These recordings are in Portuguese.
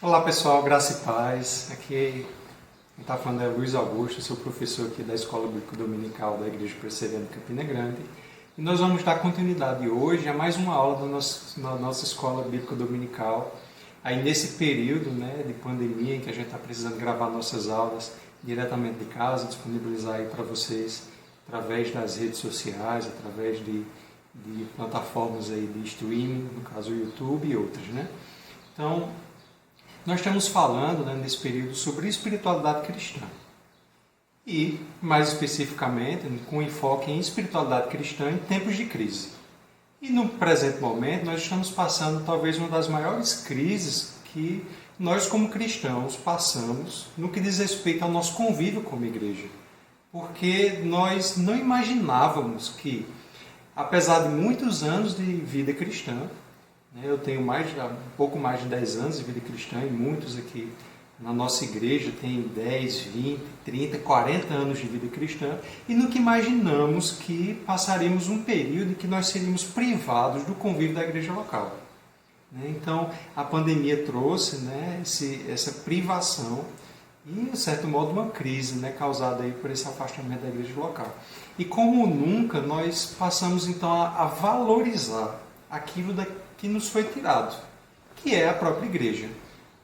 Olá pessoal, graça e paz. Aqui quem está falando é Luiz Augusto, sou professor aqui da Escola Bíblica Dominical da Igreja Presbiteriana de Campina Grande. E nós vamos dar continuidade hoje a mais uma aula na nossa Escola Bíblica Dominical. Aí nesse período de pandemia em que a gente está precisando gravar nossas aulas diretamente de casa, disponibilizar aí para vocês através das redes sociais, através de plataformas aí de streaming, no caso o YouTube e outras, né? Então, nós estamos falando nesse período sobre espiritualidade cristã. E, mais especificamente, com enfoque em espiritualidade cristã em tempos de crise. E no presente momento, nós estamos passando talvez uma das maiores crises que nós, como cristãos, passamos no que diz respeito ao nosso convívio como igreja. Porque nós não imaginávamos que, apesar de muitos anos de vida cristã, eu tenho um pouco mais de 10 anos de vida cristã e muitos aqui na nossa igreja têm 10, 20, 30, 40 anos de vida cristã e nunca imaginamos que passaríamos um período em que nós seríamos privados do convívio da igreja local. Então, a pandemia trouxe essa privação e, de certo modo, uma crise causada aí por esse afastamento da igreja local. E como nunca, nós passamos então a valorizar aquilo que nos foi tirado, que é a própria igreja.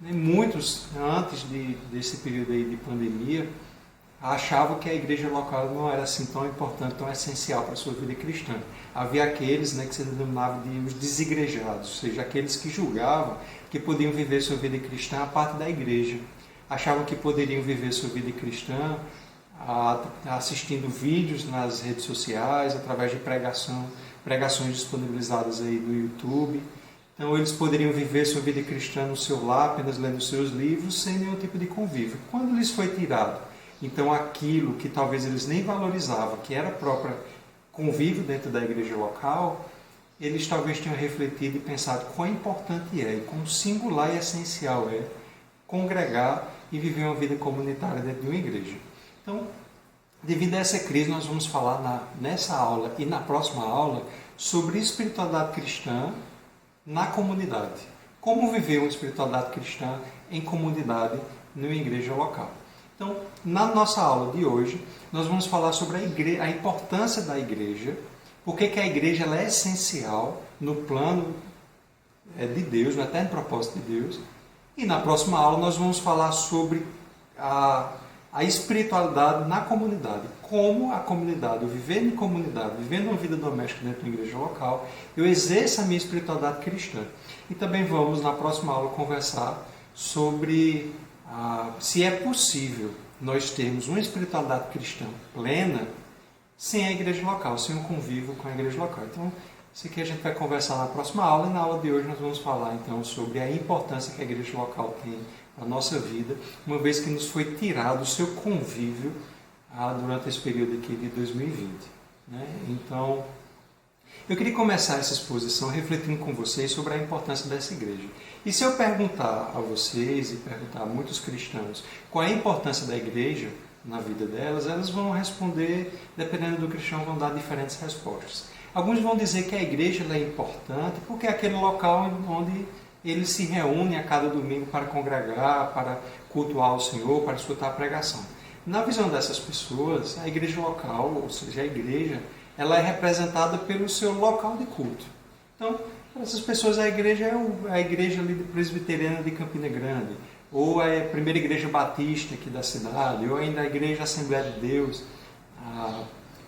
Muitos, antes desse período aí de pandemia, achavam que a igreja local não era assim tão importante, tão essencial para a sua vida cristã. Havia aqueles que se denominavam de os desigrejados, ou seja, aqueles que julgavam que podiam viver sua vida cristã a parte da igreja. Achavam que poderiam viver sua vida cristã assistindo vídeos nas redes sociais, através de pregações disponibilizadas aí no YouTube. Então eles poderiam viver sua vida cristã no seu lar, apenas lendo seus livros, sem nenhum tipo de convívio. Quando lhes foi tirado, então aquilo que talvez eles nem valorizavam, que era próprio convívio dentro da igreja local, eles talvez tenham refletido e pensado quão importante é, e quão singular e essencial é congregar e viver uma vida comunitária dentro de uma igreja. Então, devido a essa crise, nós vamos falar nessa aula e na próxima aula sobre espiritualidade cristã na comunidade. Como viver uma espiritualidade cristã em comunidade, numa igreja local. Então, na nossa aula de hoje, nós vamos falar sobre a importância da igreja, porque que a igreja ela é essencial no plano de Deus, no eterno propósito de Deus. E na próxima aula nós vamos falar sobre a espiritualidade na comunidade. Como a comunidade, eu vivendo em comunidade, vivendo uma vida doméstica dentro da igreja local, eu exerço a minha espiritualidade cristã. E também vamos, na próxima aula, conversar sobre se é possível nós termos uma espiritualidade cristã plena sem a igreja local, sem o convívio com a igreja local. Então, isso aqui a gente vai conversar na próxima aula e na aula de hoje nós vamos falar então sobre a importância que a igreja local tem para a nossa vida, uma vez que nos foi tirado o seu convívio durante esse período aqui de 2020. Então, eu queria começar essa exposição refletindo com vocês sobre a importância dessa igreja. E se eu perguntar a vocês e perguntar a muitos cristãos qual é a importância da igreja na vida delas, elas vão responder, dependendo do cristão, vão dar diferentes respostas. Alguns vão dizer que a igreja é importante porque é aquele local onde eles se reúnem a cada domingo para congregar, para cultuar o Senhor, para escutar a pregação. Na visão dessas pessoas, a igreja local, ou seja, a igreja, ela é representada pelo seu local de culto. Então, para essas pessoas, a igreja é a igreja ali presbiteriana de Campina Grande, ou é a primeira igreja batista aqui da cidade, ou ainda a igreja Assembleia de Deus,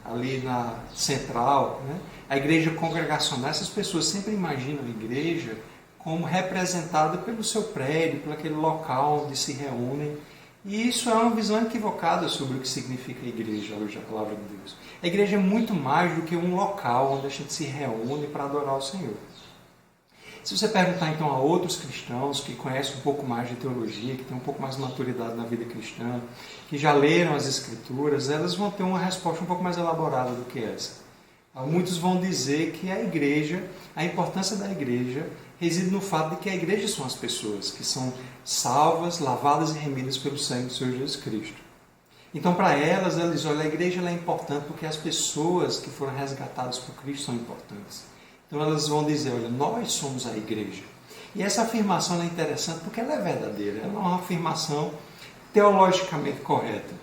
ali na central, a igreja congregacional. Essas pessoas sempre imaginam a igreja como representada pelo seu prédio, por aquele local onde se reúnem. E isso é uma visão equivocada sobre o que significa a igreja, hoje a palavra de Deus. A igreja é muito mais do que um local onde a gente se reúne para adorar o Senhor. Se você perguntar então a outros cristãos que conhecem um pouco mais de teologia, que têm um pouco mais de maturidade na vida cristã, que já leram as Escrituras, elas vão ter uma resposta um pouco mais elaborada do que essa. Muitos vão dizer que a igreja, a importância da igreja, reside no fato de que a igreja são as pessoas que são salvas, lavadas e remidas pelo sangue do Senhor Jesus Cristo. Então, para elas dizem, olha, a igreja é importante porque as pessoas que foram resgatadas por Cristo são importantes. Então, elas vão dizer, olha, nós somos a igreja. E essa afirmação é interessante porque ela é verdadeira, ela é uma afirmação teologicamente correta.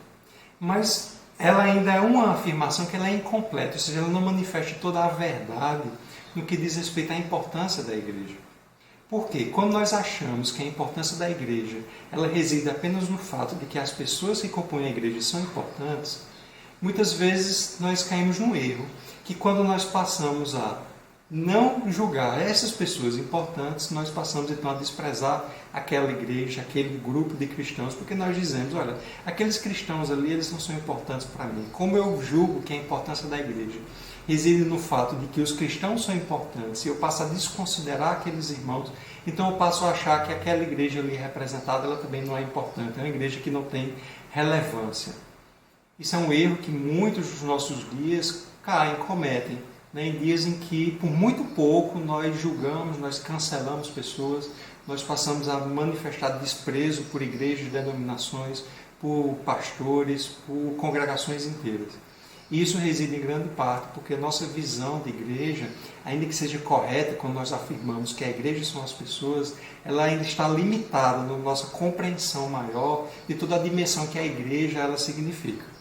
Mas ela ainda é uma afirmação que ela é incompleta, ou seja, ela não manifesta toda a verdade no que diz respeito à importância da igreja. Por quê? Quando nós achamos que a importância da igreja ela reside apenas no fato de que as pessoas que compõem a igreja são importantes, muitas vezes nós caímos num erro, que quando nós passamos a não julgar essas pessoas importantes, nós passamos então a desprezar aquela igreja, aquele grupo de cristãos, porque nós dizemos, olha, aqueles cristãos ali, eles não são importantes para mim. Como eu julgo que a importância da igreja reside no fato de que os cristãos são importantes e eu passo a desconsiderar aqueles irmãos, então eu passo a achar que aquela igreja ali representada, ela também não é importante, é uma igreja que não tem relevância. Isso é um erro que muitos dos nossos dias cometem, né? Em dias em que, por muito pouco, nós julgamos, nós cancelamos pessoas, nós passamos a manifestar desprezo por igrejas, denominações, por pastores, por congregações inteiras. E isso reside em grande parte porque a nossa visão de igreja, ainda que seja correta quando nós afirmamos que a igreja são as pessoas, ela ainda está limitada na nossa compreensão maior de toda a dimensão que a igreja ela significa.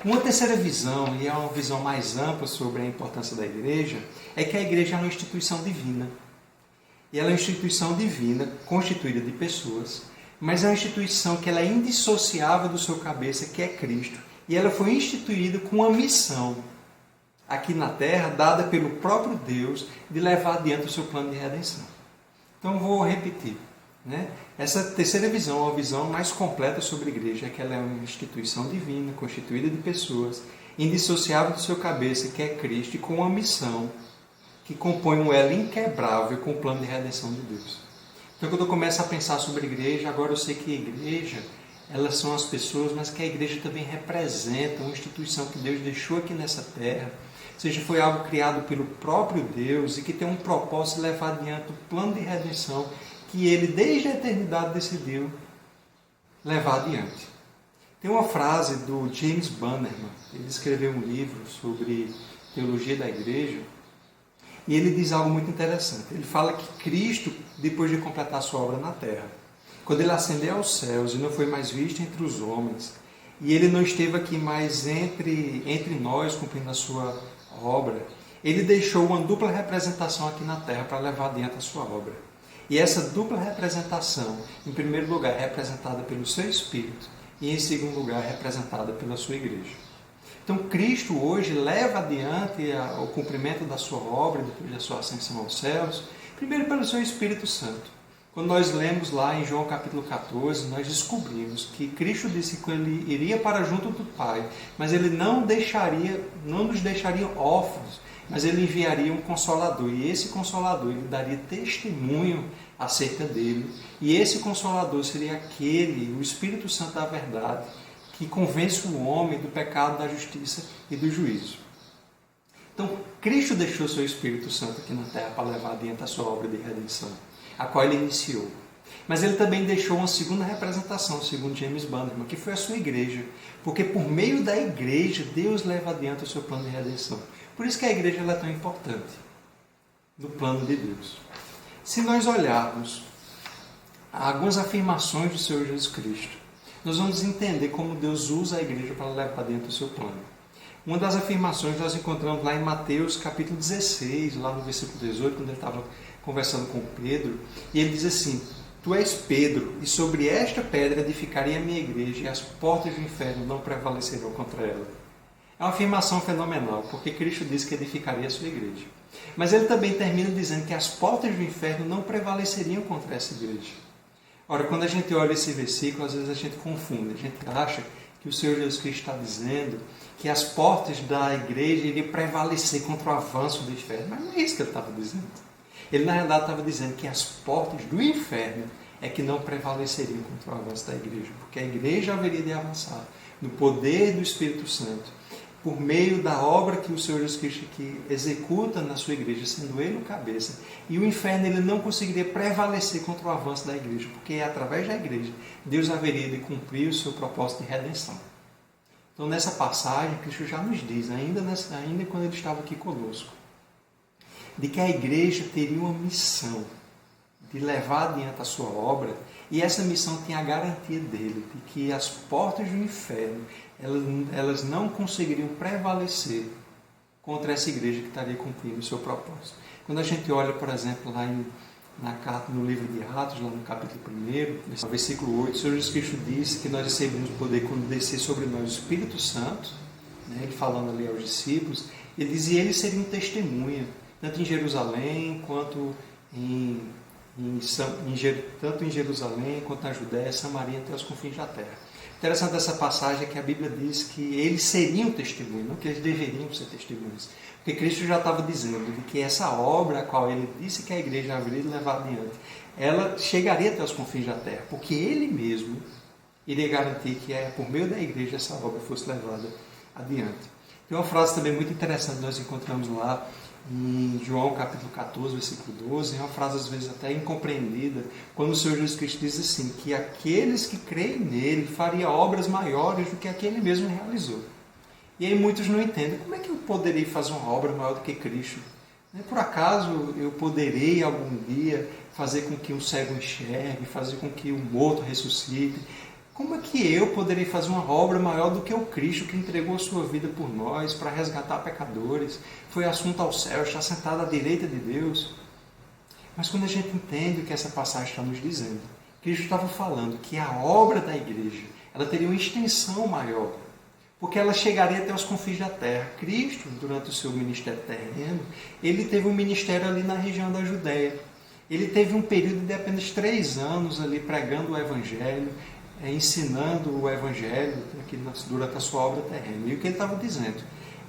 Uma terceira visão, e é uma visão mais ampla sobre a importância da igreja, é que a igreja é uma instituição divina. E ela é uma instituição divina, constituída de pessoas, mas é uma instituição que ela é indissociável do seu cabeça, que é Cristo. E ela foi instituída com uma missão aqui na Terra, dada pelo próprio Deus, de levar adiante o seu plano de redenção. Então vou repetir. Né? Essa terceira visão é uma visão mais completa sobre a igreja, é que ela é uma instituição divina, constituída de pessoas, indissociável do seu cabeça, que é Cristo, e com uma missão que compõe um elo inquebrável com o plano de redenção de Deus. Então quando eu começo a pensar sobre a igreja, agora eu sei que a igreja elas são as pessoas, mas que a igreja também representa uma instituição que Deus deixou aqui nessa terra, ou seja, foi algo criado pelo próprio Deus e que tem um propósito de levar adiante o plano de redenção que Ele, desde a eternidade, decidiu levar adiante. Tem uma frase do James Bannerman, ele escreveu um livro sobre teologia da igreja, e ele diz algo muito interessante. Ele fala que Cristo, depois de completar a sua obra na terra, quando ele ascendeu aos céus e não foi mais visto entre os homens, e ele não esteve aqui mais entre nós cumprindo a sua obra, ele deixou uma dupla representação aqui na terra para levar adiante a sua obra. E essa dupla representação, em primeiro lugar, é representada pelo seu Espírito e, em segundo lugar, é representada pela sua igreja. Então, Cristo hoje leva adiante o cumprimento da sua obra, depois da sua ascensão aos céus, primeiro pelo seu Espírito Santo. Quando nós lemos lá em João capítulo 14, nós descobrimos que Cristo disse que Ele iria para junto do Pai, mas Ele não nos deixaria órfãos, mas Ele enviaria um Consolador, e esse Consolador Ele daria testemunho acerca dele, e esse Consolador seria aquele, o Espírito Santo da verdade, que convence o homem do pecado, da justiça e do juízo. Então, Cristo deixou seu Espírito Santo aqui na terra para levar adiante a sua obra de redenção, a qual Ele iniciou. Mas Ele também deixou uma segunda representação, segundo James Bannerman, que foi a sua igreja, porque por meio da igreja, Deus leva adiante o seu plano de redenção. Por isso que a igreja ela é tão importante no plano de Deus. Se nós olharmos algumas afirmações do Senhor Jesus Cristo, nós vamos entender como Deus usa a igreja para levar adiante o seu plano. Uma das afirmações nós encontramos lá em Mateus capítulo 16, lá no versículo 18, quando ele estava conversando com Pedro, e ele diz assim: Tu és Pedro, e sobre esta pedra edificarei a minha igreja, e as portas do inferno não prevalecerão contra ela. É uma afirmação fenomenal, porque Cristo disse que edificaria a sua igreja. Mas ele também termina dizendo que as portas do inferno não prevaleceriam contra essa igreja. Ora, quando a gente olha esse versículo, às vezes a gente confunde, a gente acha que o Senhor Jesus Cristo está dizendo que as portas da igreja iriam prevalecer contra o avanço do inferno. Mas não é isso que ele estava dizendo. Ele, na realidade, estava dizendo que as portas do inferno é que não prevaleceriam contra o avanço da igreja, porque a igreja haveria de avançar no poder do Espírito Santo, por meio da obra que o Senhor Jesus Cristo que executa na sua igreja, sendo Ele o cabeça, e o inferno ele não conseguiria prevalecer contra o avanço da igreja, porque através da igreja Deus haveria de cumprir o seu propósito de redenção. Então, nessa passagem, Cristo já nos diz, ainda quando Ele estava aqui conosco, de que a igreja teria uma missão, de levar adiante a sua obra, e essa missão tinha a garantia dele, de que as portas do inferno, elas não conseguiriam prevalecer contra essa igreja que estaria cumprindo o seu propósito. Quando a gente olha, por exemplo, lá no livro de Atos, lá no capítulo 1, no versículo 8, o Senhor Jesus Cristo disse que nós recebemos poder quando descer sobre nós o Espírito Santo, né, ele falando ali aos discípulos, ele dizia que eles seriam testemunha, tanto em Jerusalém, quanto tanto em Jerusalém, quanto na Judéia, Samaria, até os confins da terra. Interessante dessa passagem é que a Bíblia diz que eles seriam testemunhas, não que eles deveriam ser testemunhas. Porque Cristo já estava dizendo de que essa obra, a qual ele disse que a igreja haveria de levar adiante, ela chegaria até os confins da terra, porque ele mesmo iria garantir que por meio da igreja essa obra fosse levada adiante. Tem uma frase também muito interessante que nós encontramos lá em João capítulo 14, versículo 12, é uma frase às vezes até incompreendida, quando o Senhor Jesus Cristo diz assim, que aqueles que creem nele fariam obras maiores do que aquele mesmo realizou. E aí muitos não entendem, como é que eu poderei fazer uma obra maior do que Cristo? Por acaso eu poderei algum dia fazer com que um cego enxergue, fazer com que um morto ressuscite? Como é que eu poderei fazer uma obra maior do que o Cristo que entregou a sua vida por nós para resgatar pecadores, foi assunto ao céu, está sentado à direita de Deus? Mas quando a gente entende o que essa passagem está nos dizendo, Cristo estava falando que a obra da igreja ela teria uma extensão maior, porque ela chegaria até os confins da terra. Cristo, durante o seu ministério terreno, ele teve um ministério ali na região da Judéia. Ele teve um período de apenas 3 anos ali pregando o Evangelho, ensinando o Evangelho durante a sua obra terrena. E o que ele estava dizendo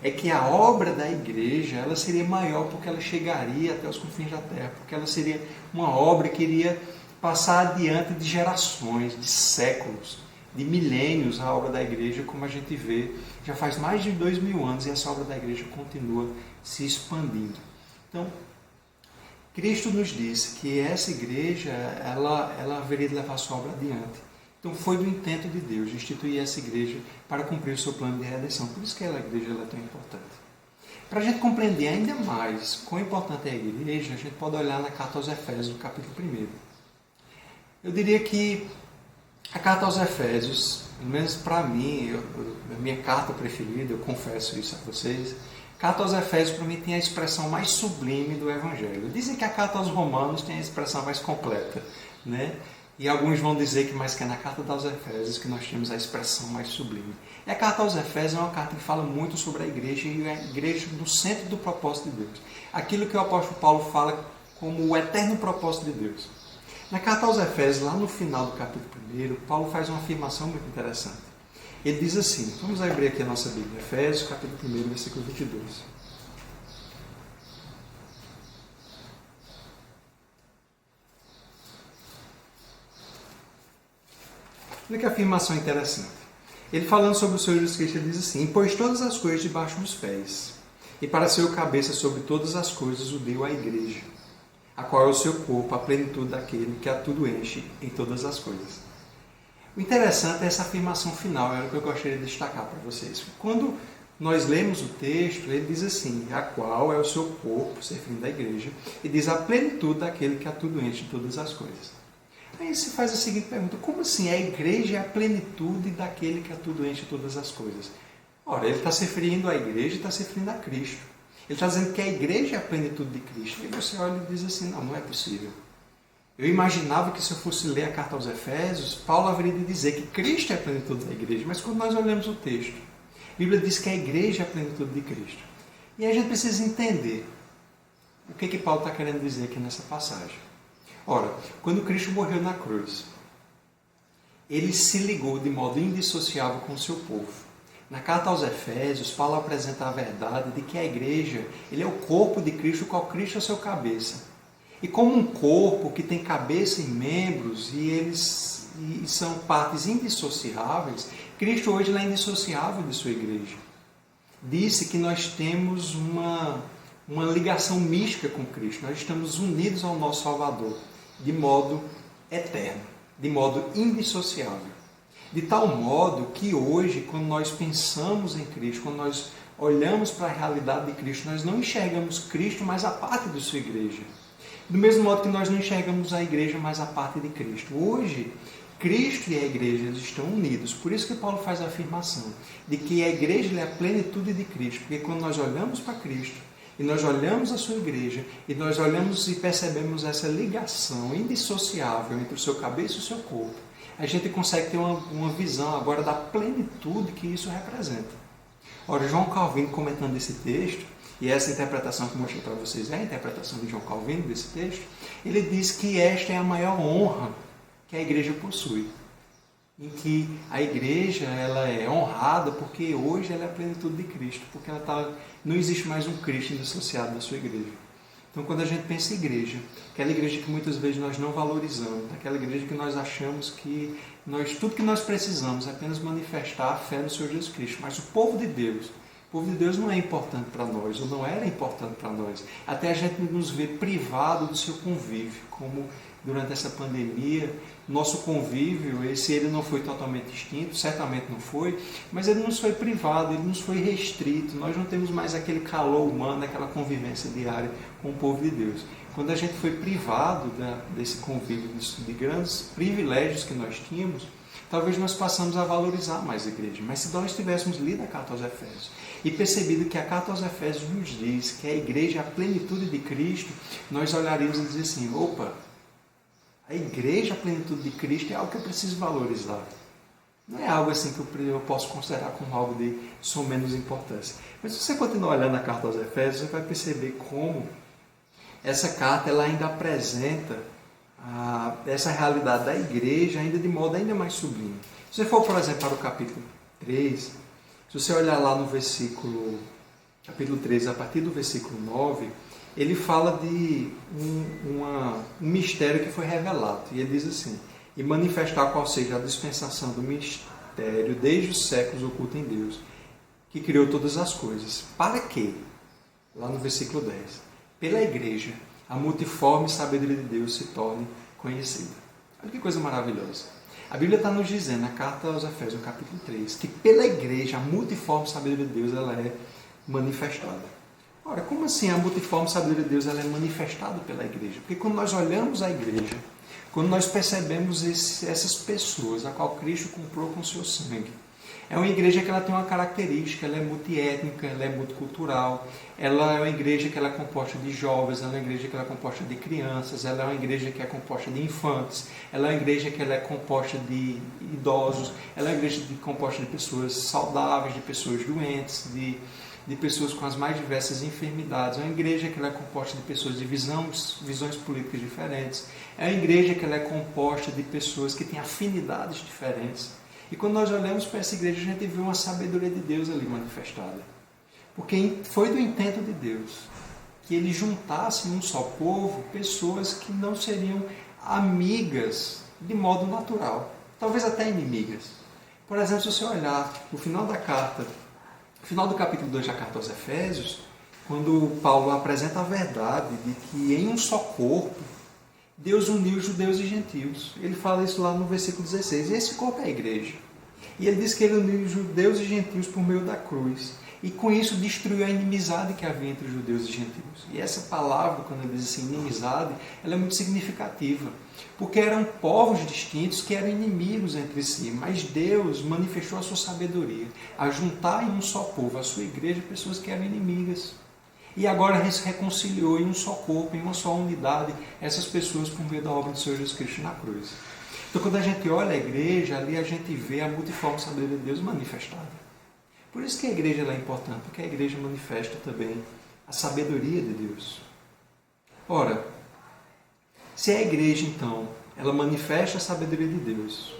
é que a obra da igreja ela seria maior porque ela chegaria até os confins da terra, porque ela seria uma obra que iria passar adiante de gerações, de séculos, de milênios a obra da igreja, como a gente vê, já faz mais de 2000 anos e essa obra da igreja continua se expandindo. Então, Cristo nos disse que essa igreja ela haveria de levar a sua obra adiante. Então foi do intento de Deus instituir essa igreja para cumprir o seu plano de redenção. Por isso que a igreja é tão importante. Para a gente compreender ainda mais quão importante é a igreja, a gente pode olhar na carta aos Efésios, no capítulo 1. Eu diria que a carta aos Efésios, pelo menos para mim, a minha carta preferida, eu confesso isso a vocês, a carta aos Efésios para mim tem a expressão mais sublime do Evangelho. Dizem que a carta aos Romanos tem a expressão mais completa, né? E alguns vão dizer que é na carta aos Efésios que nós temos a expressão mais sublime. E a carta aos Efésios é uma carta que fala muito sobre a igreja e a igreja no centro do propósito de Deus. Aquilo que o apóstolo Paulo fala como o eterno propósito de Deus. Na carta aos Efésios, lá no final do capítulo 1, Paulo faz uma afirmação muito interessante. Ele diz assim, vamos abrir aqui a nossa Bíblia, Efésios, capítulo 1, versículo 22. Olha que afirmação interessante. Ele falando sobre o Senhor Jesus Cristo, ele diz assim, impôs todas as coisas debaixo dos pés, e para ser o cabeça sobre todas as coisas o deu à igreja, a qual é o seu corpo, a plenitude daquele que a tudo enche em todas as coisas. O interessante é essa afirmação final, é o que eu gostaria de destacar para vocês. Quando nós lemos o texto, ele diz assim, a qual é o seu corpo, se referindo à igreja, e diz a plenitude daquele que a tudo enche em todas as coisas. Aí se faz a seguinte pergunta, como assim a igreja é a plenitude daquele que a tudo enche todas as coisas? Ora, ele está se referindo à igreja e está se referindo a Cristo. Ele está dizendo que a igreja é a plenitude de Cristo. E você olha e diz assim, não é possível. Eu imaginava que se eu fosse ler a carta aos Efésios, Paulo haveria de dizer que Cristo é a plenitude da igreja. Mas quando nós olhamos o texto, a Bíblia diz que a igreja é a plenitude de Cristo. E a gente precisa entender o que Paulo está querendo dizer aqui nessa passagem. Ora, quando Cristo morreu na cruz, ele se ligou de modo indissociável com o seu povo. Na carta aos Efésios, Paulo apresenta a verdade de que a igreja ele é o corpo de Cristo, o qual Cristo é o seu cabeça. E como um corpo que tem cabeça e membros, e são partes indissociáveis, Cristo hoje é indissociável de sua igreja. Disse que nós temos uma ligação mística com Cristo, nós estamos unidos ao nosso Salvador, de modo eterno, de modo indissociável. De tal modo que hoje, quando nós pensamos em Cristo, quando nós olhamos para a realidade de Cristo, nós não enxergamos Cristo, mas a parte de sua igreja. Do mesmo modo que nós não enxergamos a igreja mais a parte de Cristo. Hoje, Cristo e a igreja eles estão unidos. Por isso que Paulo faz a afirmação de que a igreja é a plenitude de Cristo. Porque quando nós olhamos para Cristo, e nós olhamos a sua igreja, e nós olhamos e percebemos essa ligação indissociável entre o seu cabeça e o seu corpo, a gente consegue ter uma visão agora da plenitude que isso representa. Ora, João Calvino comentando esse texto, e essa interpretação que eu mostrei para vocês é a interpretação de João Calvino desse texto, ele diz que esta é a maior honra que a igreja possui. Em que a igreja ela é honrada porque hoje ela é a plenitude de Cristo, porque não existe mais um Cristo dissociado da sua igreja. Então, quando a gente pensa em igreja, aquela igreja que muitas vezes nós não valorizamos, aquela igreja que nós achamos que tudo que nós precisamos é apenas manifestar a fé no Senhor Jesus Cristo, mas o povo de Deus não é importante para nós, ou não era importante para nós. Até a gente nos vê privado do seu convívio, como durante essa pandemia, nosso convívio, ele não foi totalmente extinto, certamente não foi, mas ele nos foi privado, ele nos foi restrito, nós não temos mais aquele calor humano, aquela convivência diária com o povo de Deus. Quando a gente foi privado desse convívio, de grandes privilégios que nós tínhamos, talvez nós passamos a valorizar mais a igreja. Mas se nós tivéssemos lido a carta aos Efésios e percebido que a carta aos Efésios nos diz que a igreja é a plenitude de Cristo, nós olharíamos e dizer assim, opa, a igreja, a plenitude de Cristo é algo que eu preciso valorizar. Não é algo assim que eu posso considerar como algo de suma menos importância. Mas se você continuar olhando a carta aos Efésios, você vai perceber como essa carta ela ainda apresenta essa realidade da igreja ainda de modo ainda mais sublime. Se você for, por exemplo, para o capítulo 3, se você olhar lá no capítulo 3, a partir do versículo 9, ele fala de um mistério que foi revelado. E ele diz assim, e manifestar qual seja a dispensação do mistério desde os séculos oculto em Deus, que criou todas as coisas. Para quê? Lá no versículo 10. Pela igreja, a multiforme sabedoria de Deus se torne conhecida. Olha que coisa maravilhosa. A Bíblia está nos dizendo, na carta aos Efésios, no capítulo 3, que pela igreja, a multiforme sabedoria de Deus ela é manifestada. Ora, como assim a multiforme sabedoria de Deus ela é manifestada pela igreja? Porque quando nós olhamos a igreja, quando nós percebemos essas pessoas, a qual Cristo comprou com o seu sangue, é uma igreja que ela tem uma característica, ela é multiétnica, ela é multicultural, ela é uma igreja que ela é composta de jovens, ela é uma igreja que ela é composta de crianças, ela é uma igreja que é composta de infantes, ela é uma igreja que ela é composta de idosos, ela é uma igreja composta de pessoas saudáveis, de pessoas doentes, de pessoas com as mais diversas enfermidades. É uma igreja que ela é composta de pessoas de visões políticas diferentes. É uma igreja que ela é composta de pessoas que têm afinidades diferentes. E quando nós olhamos para essa igreja, a gente vê uma sabedoria de Deus ali manifestada. Porque foi do intento de Deus que ele juntasse em um só povo pessoas que não seriam amigas de modo natural, talvez até inimigas. Por exemplo, se você olhar no final da carta, no final do capítulo 2 da carta aos Efésios, quando Paulo apresenta a verdade de que em um só corpo, Deus uniu judeus e gentios. Ele fala isso lá no versículo 16. E esse corpo é a igreja. E ele diz que ele uniu judeus e gentios por meio da cruz. E com isso destruiu a inimizade que havia entre judeus e gentios. E essa palavra, quando ele diz assim, inimizade, ela é muito significativa. Porque eram povos distintos que eram inimigos entre si. Mas Deus manifestou a sua sabedoria a juntar em um só povo, a sua igreja, pessoas que eram inimigas. E agora se reconciliou em um só corpo, em uma só unidade, essas pessoas por meio da obra do Senhor Jesus Cristo na cruz. Então, quando a gente olha a igreja, ali a gente vê a multiforme sabedoria de Deus manifestada. Por isso que a igreja é importante, porque a igreja manifesta também a sabedoria de Deus. Ora, se a igreja, então, ela manifesta a sabedoria de Deus,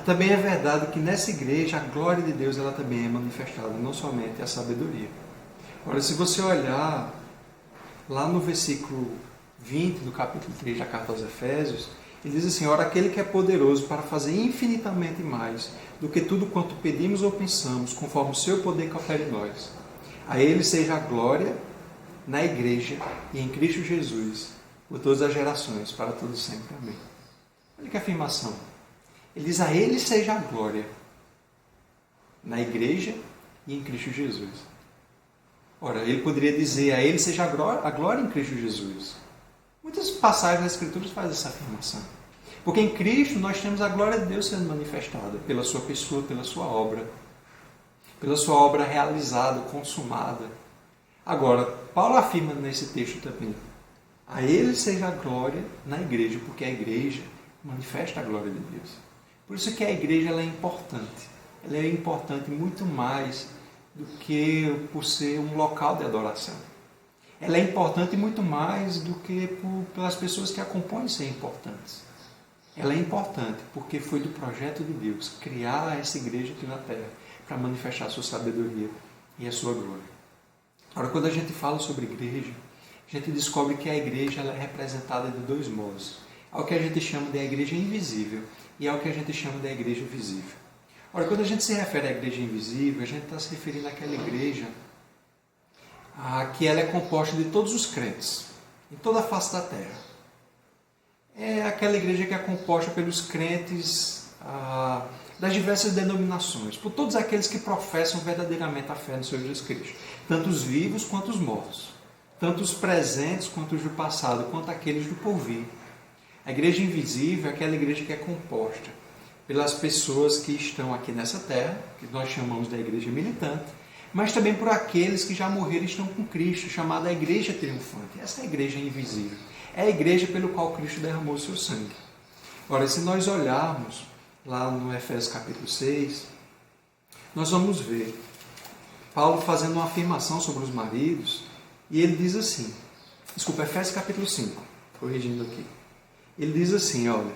também é verdade que nessa igreja a glória de Deus ela também é manifestada, não somente a sabedoria. Ora, se você olhar lá no versículo 20 do capítulo 3 da carta aos Efésios, ele diz assim, ora, aquele que é poderoso para fazer infinitamente mais do que tudo quanto pedimos ou pensamos, conforme o seu poder que opera em nós. A ele seja a glória na igreja e em Cristo Jesus, por todas as gerações, para todos sempre. Amém. Olha que afirmação. Ele diz, a ele seja a glória na igreja e em Cristo Jesus. Ora, ele poderia dizer, a ele seja a glória em Cristo Jesus. Muitas passagens das Escrituras fazem essa afirmação. Porque em Cristo nós temos a glória de Deus sendo manifestada pela sua pessoa, pela sua obra realizada, consumada. Agora, Paulo afirma nesse texto também, a ele seja a glória na igreja, porque a igreja manifesta a glória de Deus. Por isso que a igreja ela é importante. Ela é importante muito mais do que por ser um local de adoração. Ela é importante muito mais do que pelas pessoas que a compõem ser importantes. Ela é importante porque foi do projeto de Deus criar essa igreja aqui na terra para manifestar a sua sabedoria e a sua glória. Agora, quando a gente fala sobre igreja, a gente descobre que a igreja ela é representada de dois modos. Há o que a gente chama de igreja invisível e há o que a gente chama de igreja visível. Ora, quando a gente se refere à igreja invisível, a gente está se referindo àquela igreja que ela é composta de todos os crentes, em toda a face da terra. É aquela igreja que é composta pelos crentes das diversas denominações, por todos aqueles que professam verdadeiramente a fé no Senhor Jesus Cristo, tanto os vivos quanto os mortos, tanto os presentes quanto os do passado, quanto aqueles do porvir. A igreja invisível é aquela igreja que é composta pelas pessoas que estão aqui nessa terra, que nós chamamos da igreja militante, mas também por aqueles que já morreram e estão com Cristo, chamada a igreja triunfante. Essa é a igreja invisível. É a igreja pelo qual Cristo derramou o seu sangue. Ora, se nós olharmos lá no Efésios capítulo 6, nós vamos ver Paulo fazendo uma afirmação sobre os maridos, e ele diz assim, Efésios capítulo 5, corrigindo aqui. Ele diz assim, olha,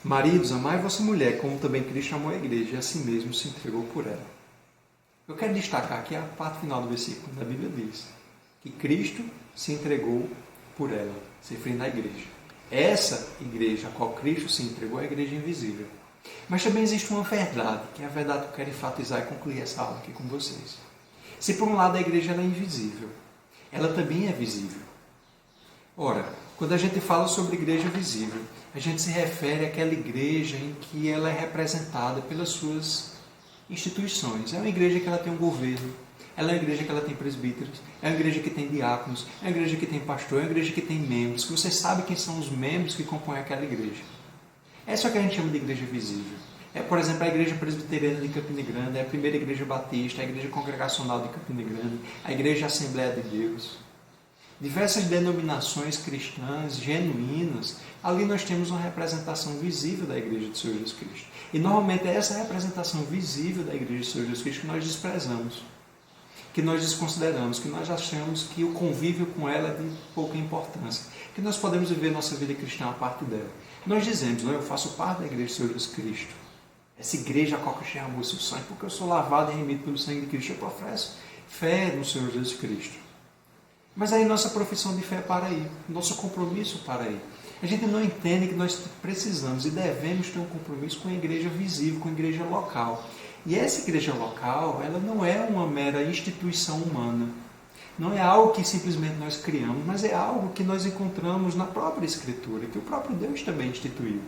maridos, amai vossa mulher, como também Cristo amou a igreja, e assim mesmo se entregou por ela. Eu quero destacar aqui a parte final do versículo, onde a Bíblia diz que Cristo se entregou por ela, se referindo à igreja. Essa igreja a qual Cristo se entregou é a igreja invisível. Mas também existe uma verdade, que é a verdade que eu quero enfatizar e concluir essa aula aqui com vocês. Se por um lado a igreja ela é invisível, ela também é visível. Ora, quando a gente fala sobre igreja visível, a gente se refere àquela igreja em que ela é representada pelas suas instituições. É uma igreja que ela tem um governo, ela é uma igreja que ela tem presbíteros, é uma igreja que tem diáconos, é uma igreja que tem pastor, é uma igreja que tem membros, que você sabe quem são os membros que compõem aquela igreja. Essa é o que a gente chama de igreja visível. É, por exemplo, a igreja presbiteriana de Campina Grande, é a primeira igreja batista, a igreja congregacional de Campina Grande, a igreja Assembleia de Deus. Diversas denominações cristãs genuínas, ali nós temos uma representação visível da igreja do Senhor Jesus Cristo. E normalmente é essa representação visível da igreja do Senhor Jesus Cristo que nós desprezamos, que nós desconsideramos, que nós achamos que o convívio com ela é de pouca importância, que nós podemos viver nossa vida cristã a parte dela. Nós dizemos, eu faço parte da igreja do Senhor Jesus Cristo, essa igreja a qual Cristo derramou o seu sangue, porque eu sou lavado e remido pelo sangue de Cristo, eu professo fé no Senhor Jesus Cristo. Mas aí nossa profissão de fé para aí, nosso compromisso para aí. A gente não entende que nós precisamos e devemos ter um compromisso com a igreja visível, com a igreja local. E essa igreja local, ela não é uma mera instituição humana. Não é algo que simplesmente nós criamos, mas é algo que nós encontramos na própria Escritura, que o próprio Deus também instituiu.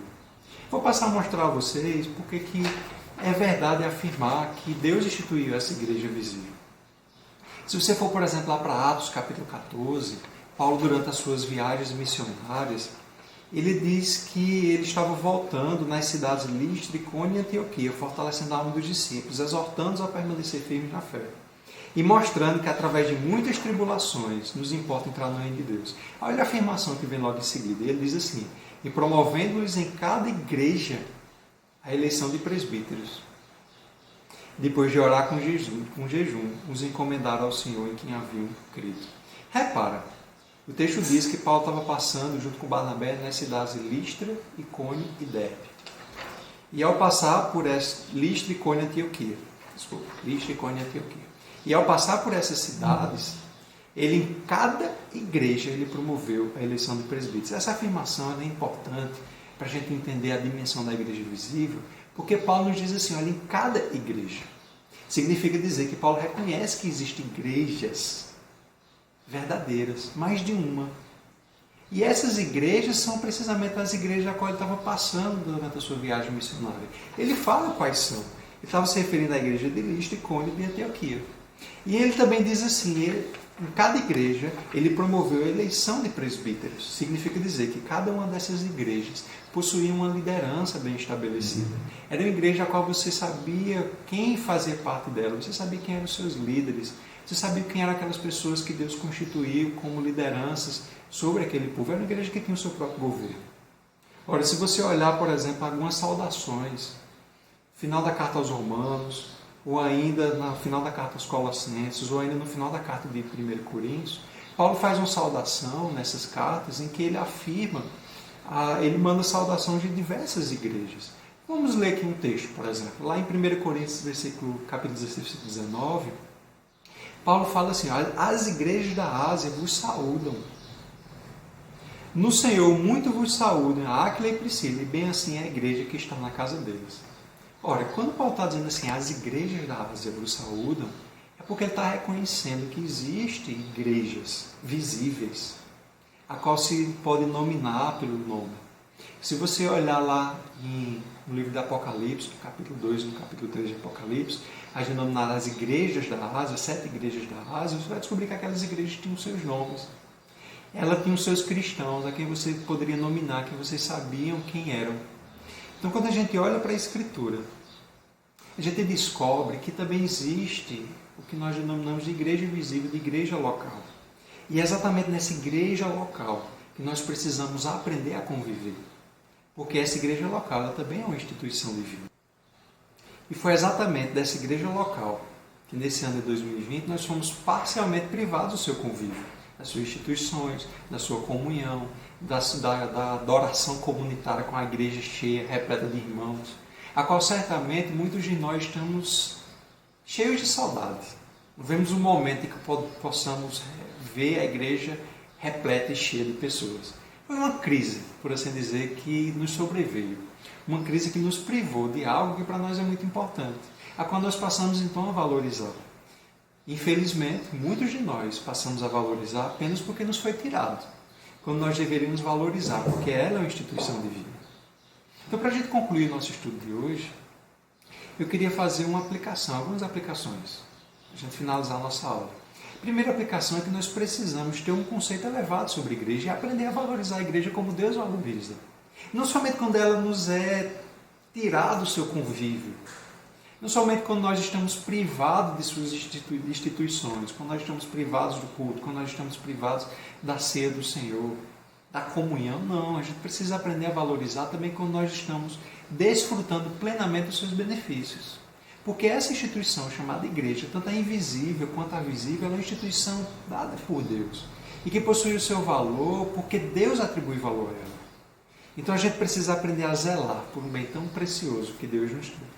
Vou passar a mostrar a vocês porque que é verdade afirmar que Deus instituiu essa igreja visível. Se você for, por exemplo, lá para Atos, capítulo 14, Paulo, durante as suas viagens missionárias, ele diz que ele estava voltando nas cidades Listra, Icônio e Antioquia, fortalecendo a alma dos discípulos, exortando-os a permanecer firmes na fé, e mostrando que, através de muitas tribulações, nos importa entrar no reino de Deus. Olha a afirmação que vem logo em seguida. Ele diz assim, e promovendo-lhes em cada igreja a eleição de presbíteros. Depois de orar com jejum, os encomendaram ao Senhor em quem haviam crido. Repara, o texto diz que Paulo estava passando junto com Barnabé nas cidades de Listra, Icônio e Derbe. E ao passar por Listra, Icônio e Antioquia, e ao passar por essas cidades, ele em cada igreja ele promoveu a eleição de presbíteros. Essa afirmação é importante para a gente entender a dimensão da igreja visível, porque Paulo nos diz assim, olha, em cada igreja. Significa dizer que Paulo reconhece que existem igrejas verdadeiras, mais de uma. E essas igrejas são precisamente as igrejas a qual ele estava passando durante a sua viagem missionária. Ele fala quais são. estava se referindo à igreja de Listra, Icônio e de Antioquia. E ele também diz assim, em cada igreja ele promoveu a eleição de presbíteros. Significa dizer que cada uma dessas igrejas possuía uma liderança bem estabelecida. Era uma igreja a qual você sabia quem fazia parte dela, você sabia quem eram os seus líderes, você sabia quem eram aquelas pessoas que Deus constituiu como lideranças sobre aquele povo. Era uma igreja que tinha o seu próprio governo. Ora, se você olhar, por exemplo, algumas saudações, final da carta aos Romanos, ou ainda no final da carta aos Colossenses, ou ainda no final da carta de 1 Coríntios, Paulo faz uma saudação nessas cartas em que ele afirma, ele manda saudação de diversas igrejas. Vamos ler aqui um texto, por exemplo. Lá em 1 Coríntios, capítulo 16, 19, Paulo fala assim, as igrejas da Ásia vos saúdam. No Senhor muito vos saúdam, Áquila e Priscila, e bem assim é a igreja que está na casa deles. Ora, quando Paulo está dizendo assim, as igrejas da Ásia vos saúdam, é porque ele está reconhecendo que existem igrejas visíveis, a qual se pode nominar pelo nome. Se você olhar lá no livro do Apocalipse, no capítulo 2 e no capítulo 3 de Apocalipse, as denominadas as igrejas da Ásia, 7 igrejas da Ásia, você vai descobrir que aquelas igrejas tinham seus nomes. Ela tinha os seus cristãos, a quem você poderia nominar, que vocês sabiam quem eram. Então, quando a gente olha para a Escritura, a gente descobre que também existe o que nós denominamos de igreja invisível, de igreja local. E é exatamente nessa igreja local que nós precisamos aprender a conviver. Porque essa igreja local ela também é uma instituição divina. E foi exatamente dessa igreja local que nesse ano de 2020 nós fomos parcialmente privados do seu convívio, das suas instituições, da sua comunhão, da adoração comunitária com a igreja cheia, repleta de irmãos, a qual certamente muitos de nós estamos cheios de saudade. Vemos um momento em que possamos ver a igreja repleta e cheia de pessoas. Foi uma crise, por assim dizer, que nos sobreveio. Uma crise que nos privou de algo que para nós é muito importante, a qual nós passamos então a valorizar. Infelizmente, muitos de nós passamos a valorizar apenas porque nos foi tirado, quando nós deveríamos valorizar, porque ela é uma instituição divina. Então, para a gente concluir nosso estudo de hoje, eu queria fazer uma aplicação, algumas aplicações, para a gente finalizar a nossa aula. A primeira aplicação é que nós precisamos ter um conceito elevado sobre a igreja e aprender a valorizar a igreja como Deus valoriza. Não somente quando ela nos é tirada do seu convívio, não somente quando nós estamos privados de suas instituições, quando nós estamos privados do culto, quando nós estamos privados da ceia do Senhor, da comunhão, não. A gente precisa aprender a valorizar também quando nós estamos desfrutando plenamente dos seus benefícios. Porque essa instituição chamada igreja, tanto a invisível quanto a visível, ela é uma instituição dada por Deus e que possui o seu valor porque Deus atribui valor a ela. Então a gente precisa aprender a zelar por um bem tão precioso que Deus nos deu.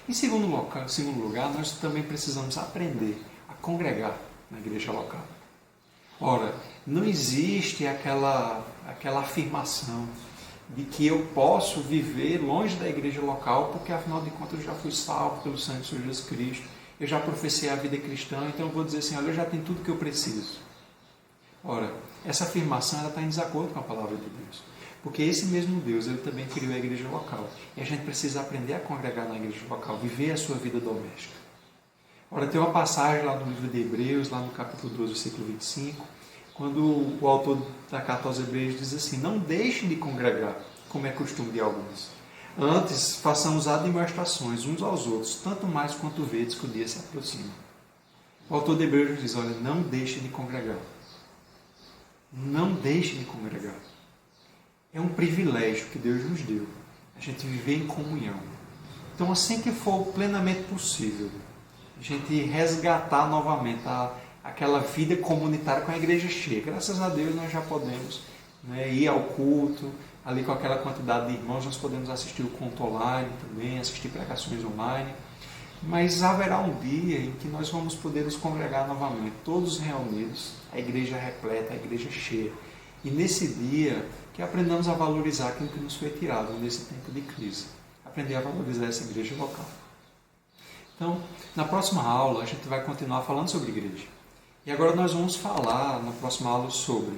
Em segundo lugar, nós também precisamos aprender a congregar na igreja local. Ora, não existe aquela afirmação de que eu posso viver longe da igreja local porque, afinal de contas, eu já fui salvo pelo sangue de Jesus Cristo, eu já professei a vida cristã, então eu vou dizer assim, olha, eu já tenho tudo que eu preciso. Ora, essa afirmação ela está em desacordo com a palavra de Deus. Porque esse mesmo Deus, ele também criou a igreja local. E a gente precisa aprender a congregar na igreja local, viver a sua vida doméstica. Ora, tem uma passagem lá no livro de Hebreus, lá no capítulo 12, versículo 25, quando o autor da carta aos Hebreus diz assim, não deixem de congregar, como é costume de alguns. Antes, façamos admoestações uns aos outros, tanto mais quanto vedes que o dia se aproxima. O autor de Hebreus diz, olha, não deixem de congregar. Não deixem de congregar. É um privilégio que Deus nos deu, a gente viver em comunhão. Então, assim que for plenamente possível, a gente resgatar novamente aquela vida comunitária com a igreja cheia. Graças a Deus nós já podemos ir ao culto, ali com aquela quantidade de irmãos, nós podemos assistir o culto online também, assistir pregações online. Mas haverá um dia em que nós vamos poder nos congregar novamente, todos reunidos, a igreja repleta, a igreja cheia. E nesse dia, que aprendamos a valorizar aquilo que nos foi tirado nesse tempo de crise. Aprender a valorizar essa igreja local. Então, na próxima aula, a gente vai continuar falando sobre igreja. E agora nós vamos falar, na próxima aula, sobre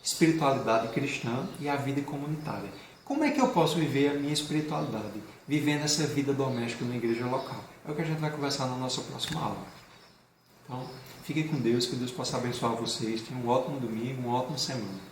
espiritualidade cristã e a vida comunitária. Como é que eu posso viver a minha espiritualidade, vivendo essa vida doméstica na igreja local? É o que a gente vai conversar na nossa próxima aula. Então, fiquem com Deus, que Deus possa abençoar vocês. Tenham um ótimo domingo, uma ótima semana.